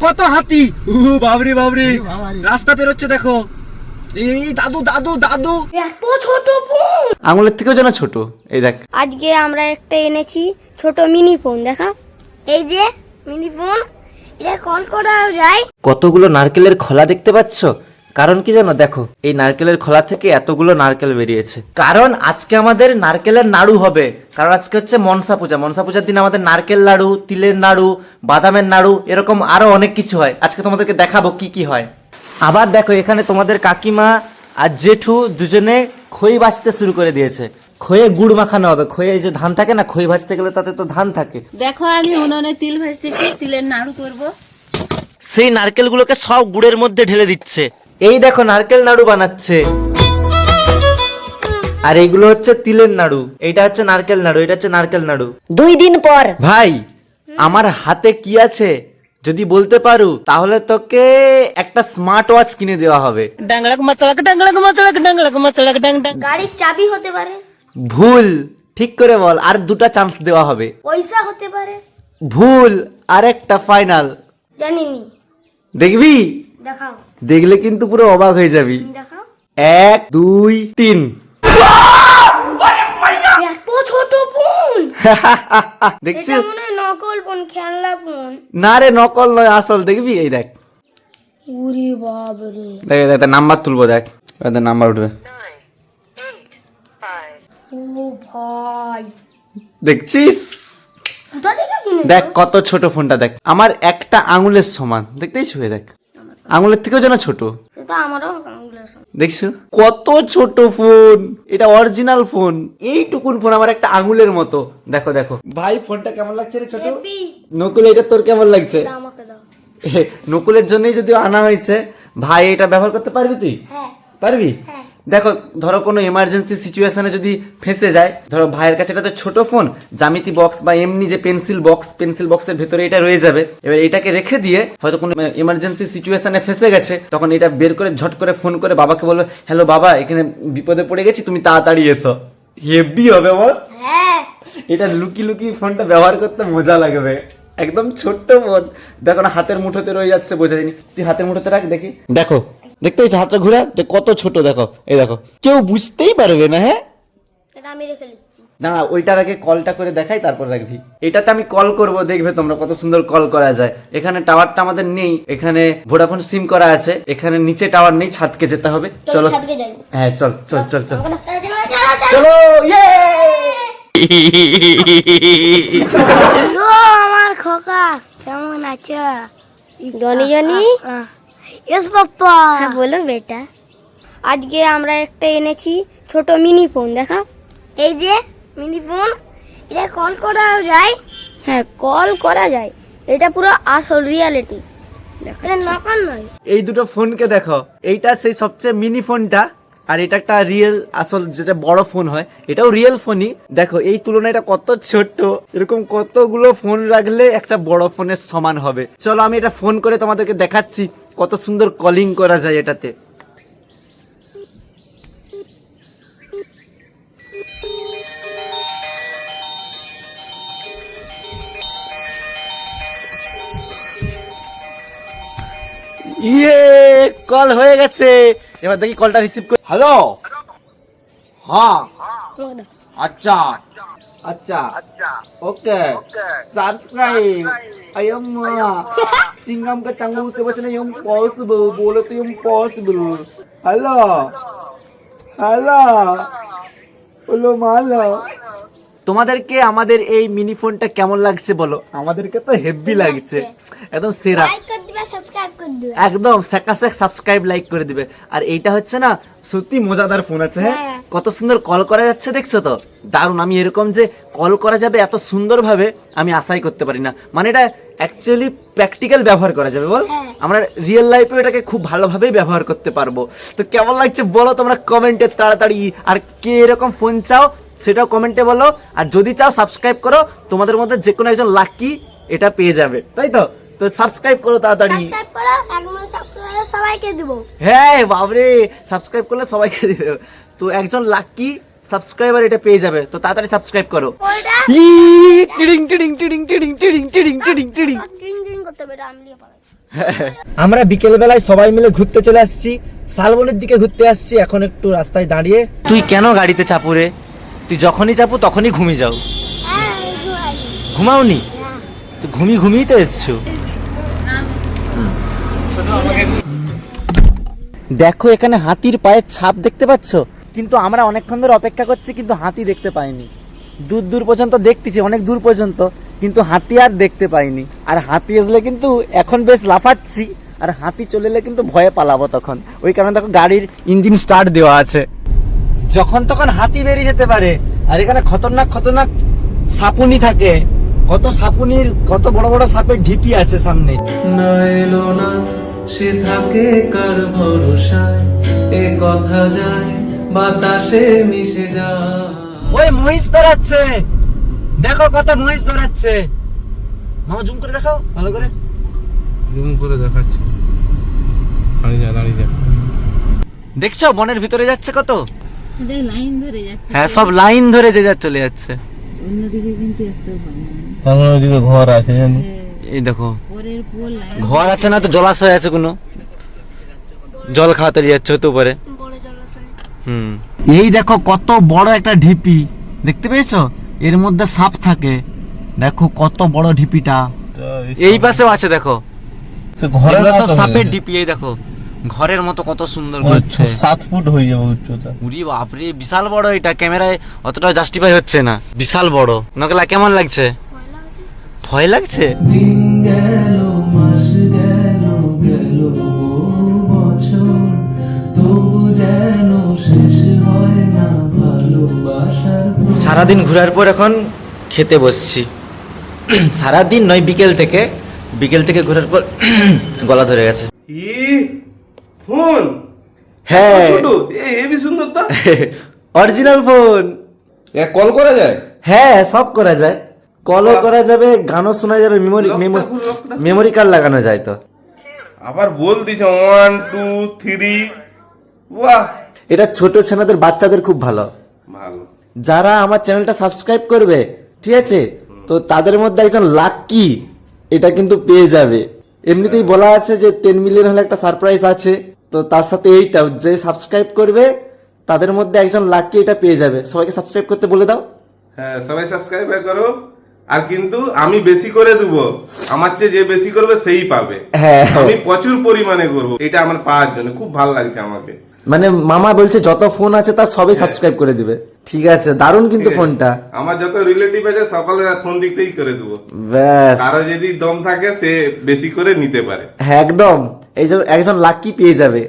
কত হাতি, বাবরে বাবরে, রাস্তা পেরোচ্ছে দেখো। এই দাদু দাদু দাদু, এত ছোট ফোন, আঙুলের থেকেও যেন ছোট। এই দেখ, আজকে আমরা একটা এনেছি ছোট মিনি ফোন, দেখা এই যে মিনি ফোন, এটা কল করা যায়। কতগুলো নারকেলের খোলা দেখতে পাচ্ছ? কারণ কি জানো, দেখো এই নারকেলের খোলা থেকে এতগুলো নারকেল বেরিয়েছে। কারণ আজকে আমাদের নারকেলের নাড়ু হবে। কারণ আজকে হচ্ছে মনসা পূজা। মনসা পূজার দিন আমাদের নারকেল নাড়ু, তিলের নাড়ু, বাদামের নাড়ু, এরকম আরো অনেক কিছু হয়। আজকে তোমাদেরকে দেখাবো কি কি হয়। আবার দেখো এখানে তোমাদের কাকিমা আর জেঠু দুজনে খই ভাজতে শুরু করে দিয়েছে। খয়ে গুড় মাখানো হবে। খয়ে যে ধান থাকে না, খই ভাজতে গেলে তাতে তো ধান থাকে। দেখো আমি উনুনে তিল ভাজতেছি, তিলের নাড়ু করব। সেই নারকেলগুলোকে সব গুড়ের মধ্যে ঢেলে দিচ্ছে। এই দেখো নারকেল নাড়ু বানাচ্ছে। আর এইগুলো হচ্ছে তিলের নাড়ু, এইটা হচ্ছে নারকেল নাড়ু, এটা হচ্ছে নারকেল নাড়ু। 2 দিন পর ভাই আমার হাতে কি আছে যদি বলতে পারো, তাহলে তোকে একটা স্মার্ট ওয়াচ কিনে দেওয়া হবে। ডাংলাক মাতলাক ডাংলাক মাতলাক ডাংলাক মাতলাক ডাং ডাং। গাড়ির চাবি হতে পারে। ভুল, ঠিক করে বল। আর দুটা চান্স দেওয়া হবে। পয়সা হতে পারে। ভুল, আর একটা ফাইনাল। জানিনি, দেখবি? দেখাও দেখলে কিন্তু পুরো অবাক হয়ে যাবি। দেখাও। 1 2 3। এত ছোট ফোন, দেখছিস? এটা মনে হয় নকল ফোন, খেলনা ফোন। না রে, নকল নয়, আসল। দেখবি? এই দেখ, ওরে বাবারে, দেখ দেখ নাম্বার তুলবো, দেখ নাম্বার উঠবে। ও ভাই, দেখছিস? কোথা থেকে কিনেছো? দেখ কত ছোট ফোনটা, দেখ আমার একটা আঙুলের সমান। দেখতেই ছুঁয়ে দেখ, আঙুলের থেকেও যেন ছোট। সেটা আমারও আঙুলের সমান। দেখছো কত ছোট ফোন? এটা অরিজিনাল ফোন। এইটুকুন ফোন আমার একটা আঙুলের মতো। দেখো দেখো ভাই, ফোনটা কেমন লাগছে রে ছোট? হেভি। নকুল, এটা তোর কেমন লাগছে? এটা আমাকে দাও। নকুলের জন্যই যদি আনা হয়েছে। ভাই এটা ব্যবহার করতে পারবি তুই? হ্যাঁ পারবি? হ্যাঁ। দেখো ধরো কোনো এমার্জেন্সি সিচুয়েশনে যদি ফেঁসে যায়, ধরো ভাইয়ের কাছে এটা তো ছোট ফোন, জ্যামিতি বক্স বা এমনি যে পেন্সিল বক্সের ভেতরে এটা রয়ে যাবে। এবার এটাকে রেখে দিয়ে হয়তো কোনো এমার্জেন্সি সিচুয়েশনে ফেঁসে গেছে, তখন এটা বের করে ঝট করে ফোন করে বাবাকে বলবে, হ্যালো বাবা, এখানে বিপদে পড়ে গেছি, তুমি তাড়াতাড়ি এসো। হেভি হবে বল? হ্যাঁ, এটা লুকি লুকি ফোনটা ব্যবহার করতে মজা লাগবে। একদম ছোট্ট ফোন, দেখো না হাতের মুঠোতে রয়ে যাচ্ছে, বোঝা যায়নি। তুই হাতের মুঠোতে রাখ দেখি। দেখো, দেখতে হচ্ছে হাতটা ঘুরা, কত ছোট দেখো। এই দেখো, কেউ বুঝতেই পারবে না। হ্যাঁ এটা আমি রেখে দিচ্ছি। না, ওইটার আগে কলটা করে দেখাই, তারপর রাখবি। এটাতে আমি কল করব, দেখবে তোমরা কত সুন্দর কল করা যায়। এখানে টাওয়ারটা আমাদের নেই, এখানে ভোডাফোন সিম করা আছে। এখানে নিচে টাওয়ার নেই, ছাদকে যেতে হবে। চলো, ছাদকে যাই। হ্যাঁ চল চল চল চল আমাকে দাও, চলো, চলো। ইয়ে ও আমার খোকা, কেমন আছো? জনি জনি, ইয়েস পাপ্পা। হ্যাঁ বলো বেটা। আজকে আমরা একটা এনেছি ছোট মিনি ফোন, দেখা এই যে মিনি ফোন, এটা কল করা যায়। হ্যাঁ কল করা যায়, এটা পুরো আসল রিয়ালিটি। দেখো এটা নকল নয়। এই দুটো ফোনকে দেখো, এইটা সেই সবচেয়ে মিনি ফোনটা, আর এটা একটা রিয়েল আসল যেটা বড় ফোন হয়, এটাও রিয়েল ফোনই। দেখো এই তুলনায় এটা কত ছোট্ট। এরকম কতগুলো ফোন রাখলে একটা বড় ফোনের সমান হবে। চলো আমি এটা ফোন করে তোমাদেরকে দেখাচ্ছি কত সুন্দর কলিং করা যায় এটাতে। ইয়ে, কল হয়ে গেছে। এবার দেখি কলটা রিসিভ করে। হ্যালো, হ্যাঁ, আচ্ছা আচ্ছা, ওকে, সাবস্ক্রাইব। अयम्मा चिंगम का चंगू से बचना इम्पॉसिबल, बोलो तो इम्पॉसिबल। हेलो हेलो, बोलो मालो। তোমাদেরকে আমাদের এই মিনি ফোনটা কেমন লাগছে বলো? আমাদেরকে তো হেভি লাগছে, একদম সেরা। লাইক করে দিবা, সাবস্ক্রাইব করে দিবা। একদম সেকাসেক সাবস্ক্রাইব লাইক করে দিবে। আর এইটা হচ্ছে না সত্যি মজাদার ফোন আছে। হ্যাঁ, কত সুন্দর কল করা যাচ্ছে, দেখছো তো? দারুণ। আমি এরকম যে কল করা যাবে এত সুন্দর ভাবে আমি আশাই করতে পারি না। মানে এটা অ্যাকচুয়ালি প্র্যাকটিক্যাল ব্যবহার করা যাবে বল। আমরা রিয়েল লাইফে এটাকে খুব ভালোভাবেই ব্যবহার করতে পারবো। তো কেমন লাগছে বলো তোমরা কমেন্টে তাড়াতাড়ি। আর কে এরকম ফোন চাও সেটাও কমেন্টে বলো। আর যদি চাও সাবস্ক্রাইব করো, তোমাদের মধ্যে যে কোনো একজন লাকি এটা পেয়ে যাবে, তাই তো? তো সাবস্ক্রাইব করো তাড়াতাড়ি। সাবস্ক্রাইব করো, একদম সাবস্ক্রাইব সবাইকে দেব। হ্যাঁ বাবরে, সাবস্ক্রাইব করলে সবাইকে দিবে। তো একজন লাকি সাবস্ক্রাইবার এটা পেয়ে যাবে, তো তাড়াতাড়ি সাবস্ক্রাইব করো। ওইটা টিডিং টিডিং টিডিং টিডিং টিডিং টিডিং টিডিং টিডিং। কিং কিং করতে হবে, এটা আমি নিয়ে পালাই। আমরা বিকেল বেলায় সবাই মিলে ঘুরতে চলে আসছি, শালবনের দিকে ঘুরতে আসছি। এখন একটু রাস্তায় দাঁড়িয়ে, তুই কেন গাড়িতে চাপু রে? তুই যখনই চাপু তখনই ঘুমিয়ে যাও। হ্যাঁ, এই ঘুমাই। ঘুমাওনি? হ্যাঁ। তুই ঘুমিয়ে তো এসছো। দেখো এখানে হাতির পায়ের ছাপ দেখতে পাচ্ছ, কিন্তু আমরা অনেকক্ষণ ধরে অপেক্ষা করছি কিন্তু হাতি দেখতে পাইনি। দূর দূর পর্যন্ত দেখতেছি, অনেক দূর পর্যন্ত, কিন্তু হাতি আর দেখতে পাইনি। আর হাতি আসলে কিন্তু এখন বেশ লাফাচ্ছি, আর হাতি চলে এলে কিন্তু ভয়ে পালাবো তখন। ওই কারণে দেখো গাড়ির ইঞ্জিন স্টার্ট দেওয়া আছে, যখন তখন হাতি বেরিয়ে যেতে পারে। আর এখানে খতরনাক খতরনাক সাপুনি থাকে, কত সাপুনির, কত বড় বড় সাপের ঢিপি আছে সামনে। না এলো না সে থাকে কার ভরসায়, এ কথা যায় বাতাসে মিশে যায়। ওই মহিষ বেড়াচ্ছে, দেখো কত মহিষ বেড়াচ্ছে। মামা জুম করে দেখাও ভালো করে। জুম করে দেখাচ্ছি, দাঁড়িয়ে যা দাঁড়িয়ে যা। দেখছো বনের ভিতরে যাচ্ছে কত। দেখ লাইন ধরে যাচ্ছে, হ্যাঁ সব লাইন ধরে যে যা চলে যাচ্ছে। অন্যদিকে কিন্তু একটা বানানো। তার মানে ওইদিকে ঘর আছে জানি। এই দেখো পরের পোল লাইন। ঘর আছে না তো জলাশয় আছে কোনো, জল খাওয়াতে যাচ্ছে হতে পারে। বড় জলাশয়। এই দেখো কত বড় একটা ঢিপি, দেখতে পেয়েছো? এর মধ্যে সাপ থাকে, দেখো কত বড় ঢিপিটা। এই পাশেও আছে দেখো, সে ঘরের এগুলো সব মতো সাপের হয়ে ঢিপি। এই দেখো ঘরের মতো কত সুন্দর গেছে। করছে। 7 ফুট হয়ে যাবে উচ্চতা। উরি বাপরে বিশাল বড়, এটা ক্যামেরায় অতটা জাস্টিফাই হচ্ছে না। বিশাল বড়। নকলা কেমন লাগছে? ভয় লাগছে? দিন গেল মাস গেল গেল বছর, তবু যেন শেষ হয় না ভালোবাসার। সারাদিন ঘোরার পর এখন খেতে বসছি। সারাদিন নয়, বিকেল থেকে ঘোরার পর গলা ধরে গেছে। ফোন হ্যাঁ ছোট, এই হেভি সুন্দর তো। Original phone. কল করা যায়? হ্যাঁ সব করা যায়, কলও করা যাবে, গানও শোনা যাবে, মেমোরি কার্ড লাগানো যায় তো। আবার বল দিছ 1 2 3। বাহ, এটা ছোট ছেলেদের বাচ্চাদের খুব ভালো। ভালো। যারা আমার চ্যানেলটা সাবস্ক্রাইব করবে, ঠিক আছে, তো তাদের মধ্যে একজন লাকি এটা কিন্তু পেয়ে যাবে। এমনিতেই বলা আছে যে 10 মিলিয়ন হলে একটা সারপ্রাইজ আছে, তো তার সাথে এইটাও, যে সাবস্ক্রাইব করবে তাদের মধ্যে একজন লাকি এটা পেয়ে যাবে। সবাইকে সাবস্ক্রাইব করতে বলে দাও। হ্যাঁ, সবাই সাবস্ক্রাইব করো। আর কিন্তু আমি বেশি করে দেব, আমার চেয়ে যে বেশি করবে সেই পাবে। হ্যাঁ আমি প্রচুর পরিমাণে করব, এটা আমার পাওয়ার জন্য খুব ভালো লাগছে আমাকে। মানে মামা বলছে যত ফোন আছে তার সবাই সাবস্ক্রাইব করে দিবে। ঠিক আছে, দারুণ কিন্তু ফোনটা। আমার যত রিলেটিভ আছে সকলের ফোন দিকতেই করে দেবো। ব্যাস, কারো যদি দম থাকে সে বেশি করে নিতে পারে। হ্যাঁ একদম, এই যে একজন লাকি পেয়ে যাবে।